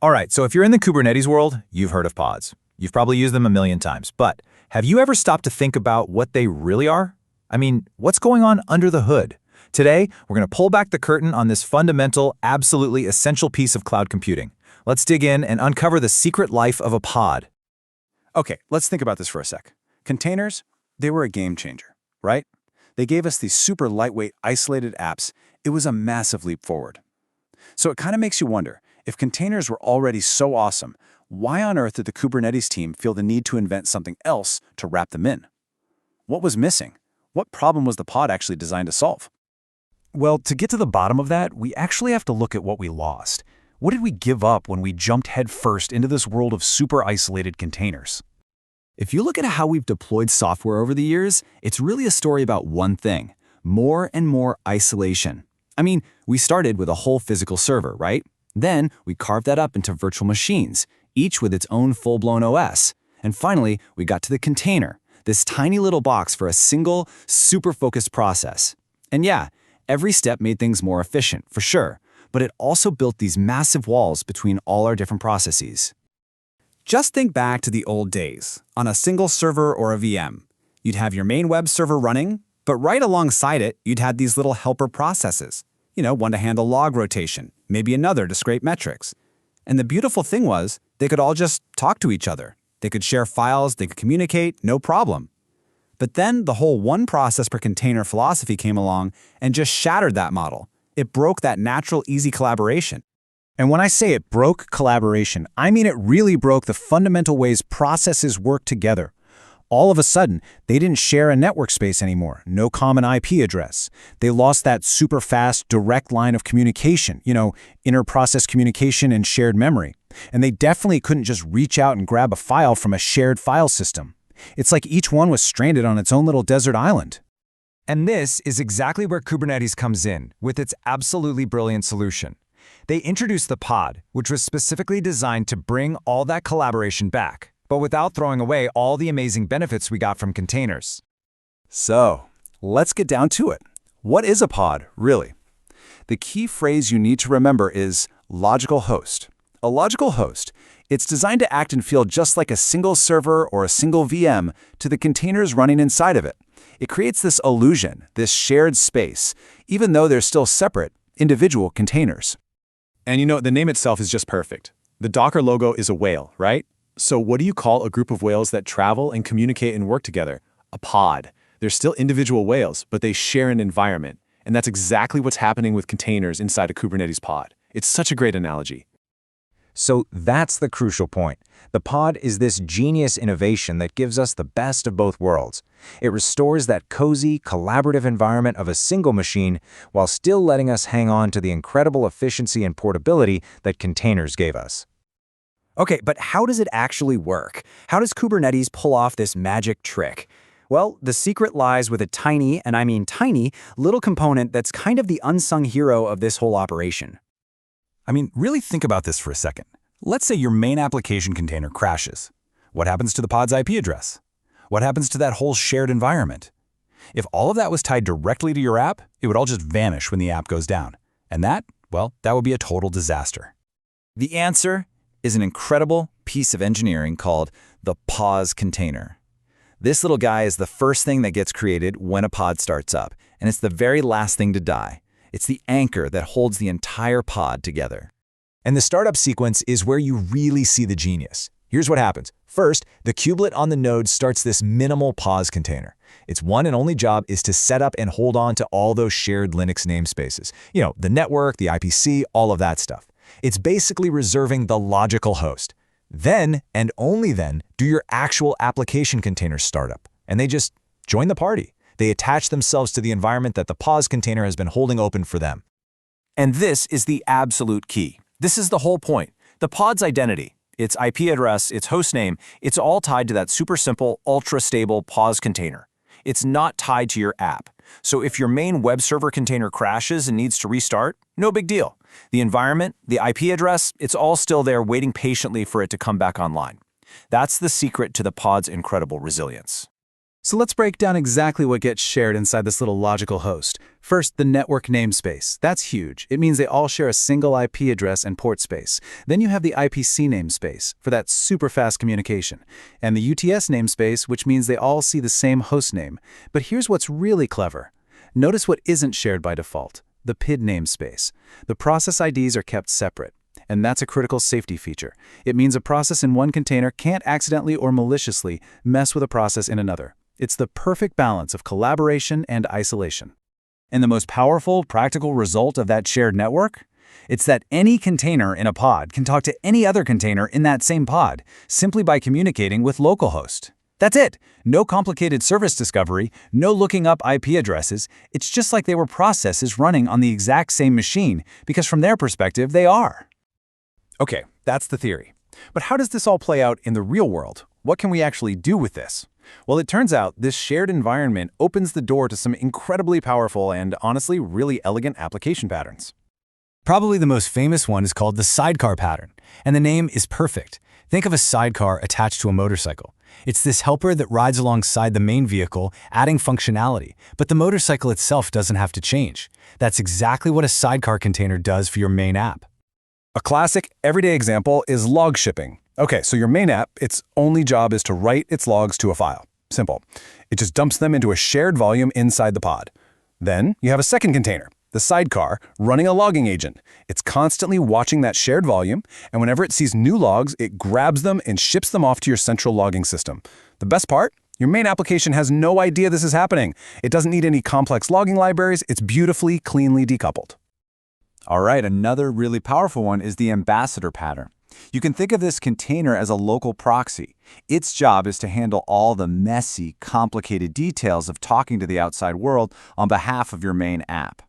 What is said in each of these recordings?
All right, so if you're in the Kubernetes world, you've heard of pods. You've probably used them a million times, but have you ever stopped to think about what they really are? I mean, what's going on under the hood? Today, we're going to pull back the curtain on this fundamental, absolutely essential piece of cloud computing. Let's dig in and uncover the secret life of a pod. Okay, let's think about this for a sec. Containers, they were a game changer, right? They gave us these super lightweight, isolated apps. It was a massive leap forward. So it kind of makes you wonder, if containers were already so awesome, why on earth did the Kubernetes team feel the need to invent something else to wrap them in? What was missing? What problem was the pod actually designed to solve? Well, to get to the bottom of that, we actually have to look at what we lost. What did we give up when we jumped headfirst into this world of super isolated containers? If you look at how we've deployed software over the years, it's really a story about one thing: more and more isolation. I mean, we started with a whole physical server, right? Then we carved that up into virtual machines, each with its own full-blown OS. And finally, we got to the container, this tiny little box for a single, super focused process. And yeah, every step made things more efficient, for sure, but it also built these massive walls between all our different processes. Just think back to the old days. On a single server or a VM, you'd have your main web server running, but right alongside it, you'd have these little helper processes. One to handle log rotation, maybe another to scrape metrics. And the beautiful thing was, they could all just talk to each other. They could share files, they could communicate, no problem. But then the whole one process per container philosophy came along and just shattered that model. It broke that natural, easy collaboration. And when I say it broke collaboration, I mean it really broke the fundamental ways processes work together. All of a sudden, they didn't share a network space anymore, no common IP address. They lost that super fast, direct line of communication, inter-process communication and shared memory. And they definitely couldn't just reach out and grab a file from a shared file system. It's like each one was stranded on its own little desert island. And this is exactly where Kubernetes comes in, with its absolutely brilliant solution. They introduced the pod, which was specifically designed to bring all that collaboration back, but without throwing away all the amazing benefits we got from containers. So, let's get down to it. What is a pod, really? The key phrase you need to remember is logical host. A logical host, it's designed to act and feel just like a single server or a single VM to the containers running inside of it. It creates this illusion, this shared space, even though they're still separate, individual containers. And the name itself is just perfect. The Docker logo is a whale, right? So what do you call a group of whales that travel and communicate and work together? A pod. They're still individual whales, but they share an environment. And that's exactly what's happening with containers inside a Kubernetes pod. It's such a great analogy. So that's the crucial point. The pod is this genius innovation that gives us the best of both worlds. It restores that cozy, collaborative environment of a single machine while still letting us hang on to the incredible efficiency and portability that containers gave us. Okay, but how does it actually work? How does Kubernetes pull off this magic trick? Well, the secret lies with a tiny, and I mean tiny, little component that's kind of the unsung hero of this whole operation. I mean, really think about this for a second. Let's say your main application container crashes. What happens to the pod's IP address? What happens to that whole shared environment? If all of that was tied directly to your app, it would all just vanish when the app goes down. And that would be a total disaster. The answer is an incredible piece of engineering called the pause container. This little guy is the first thing that gets created when a pod starts up, and it's the very last thing to die. It's the anchor that holds the entire pod together. And the startup sequence is where you really see the genius. Here's what happens. First, the kubelet on the node starts this minimal pause container. Its one and only job is to set up and hold on to all those shared Linux namespaces. The network, the IPC, all of that stuff. It's basically reserving the logical host. Then, and only then, do your actual application containers start up. And they just join the party. They attach themselves to the environment that the pause container has been holding open for them. And this is the absolute key. This is the whole point. The pod's identity, its IP address, its host name, it's all tied to that super simple, ultra-stable pause container. It's not tied to your app. So if your main web server container crashes and needs to restart, no big deal. The environment, the IP address, it's all still there waiting patiently for it to come back online. That's the secret to the pod's incredible resilience. So let's break down exactly what gets shared inside this little logical host. First, the network namespace. That's huge. It means they all share a single IP address and port space. Then you have the IPC namespace for that super fast communication. And the UTS namespace, which means they all see the same host name. But here's what's really clever. Notice what isn't shared by default, the PID namespace. The process IDs are kept separate. And that's a critical safety feature. It means a process in one container can't accidentally or maliciously mess with a process in another. It's the perfect balance of collaboration and isolation. And the most powerful, practical result of that shared network? It's that any container in a pod can talk to any other container in that same pod, simply by communicating with localhost. That's it. No complicated service discovery, no looking up IP addresses. It's just like they were processes running on the exact same machine, because from their perspective, they are. Okay, that's the theory. But how does this all play out in the real world? What can we actually do with this? Well, it turns out this shared environment opens the door to some incredibly powerful and honestly really elegant application patterns. Probably the most famous one is called the sidecar pattern, and the name is perfect. Think of a sidecar attached to a motorcycle. It's this helper that rides alongside the main vehicle, adding functionality, but the motorcycle itself doesn't have to change. That's exactly what a sidecar container does for your main app. A classic, everyday example is log shipping. Okay, so your main app, its only job is to write its logs to a file. Simple. It just dumps them into a shared volume inside the pod. Then you have a second container, the sidecar, running a logging agent. It's constantly watching that shared volume, and whenever it sees new logs, it grabs them and ships them off to your central logging system. The best part? Your main application has no idea this is happening. It doesn't need any complex logging libraries. It's beautifully, cleanly decoupled. All right, another really powerful one is the ambassador pattern. You can think of this container as a local proxy. Its job is to handle all the messy, complicated details of talking to the outside world on behalf of your main app.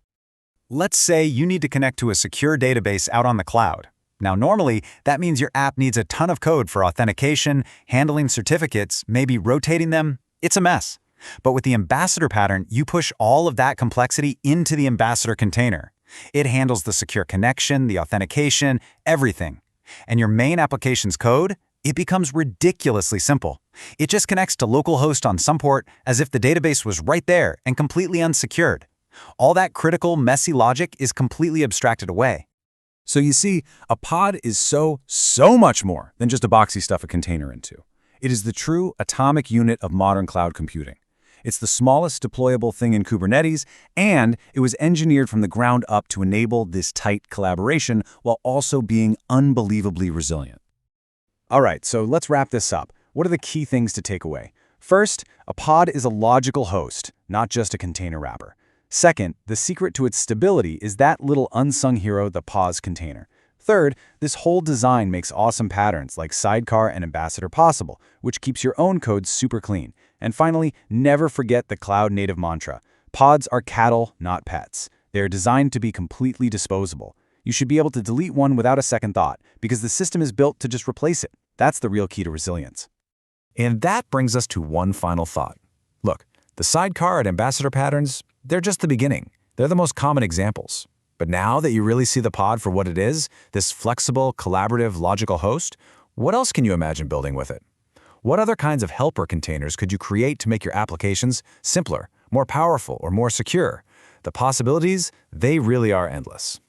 Let's say you need to connect to a secure database out on the cloud. Now, normally, that means your app needs a ton of code for authentication, handling certificates, maybe rotating them. It's a mess. But with the ambassador pattern, you push all of that complexity into the ambassador container. It handles the secure connection, the authentication, everything. And your main application's code, it becomes ridiculously simple. It just connects to localhost on some port as if the database was right there and completely unsecured. All that critical, messy logic is completely abstracted away. So you see, a pod is so much more than just a box you stuff a container into. It is the true atomic unit of modern cloud computing. It's the smallest deployable thing in Kubernetes, and it was engineered from the ground up to enable this tight collaboration while also being unbelievably resilient. All right, so let's wrap this up. What are the key things to take away? First, a pod is a logical host, not just a container wrapper. Second, the secret to its stability is that little unsung hero, the POS container. Third, this whole design makes awesome patterns like sidecar and ambassador possible, which keeps your own code super clean. And finally, never forget the cloud-native mantra. Pods are cattle, not pets. They are designed to be completely disposable. You should be able to delete one without a second thought, because the system is built to just replace it. That's the real key to resilience. And that brings us to one final thought. Look, the sidecar and ambassador patterns, they're just the beginning. They're the most common examples. But now that you really see the pod for what it is, this flexible, collaborative, logical host, what else can you imagine building with it? What other kinds of helper containers could you create to make your applications simpler, more powerful, or more secure? The possibilities, they really are endless.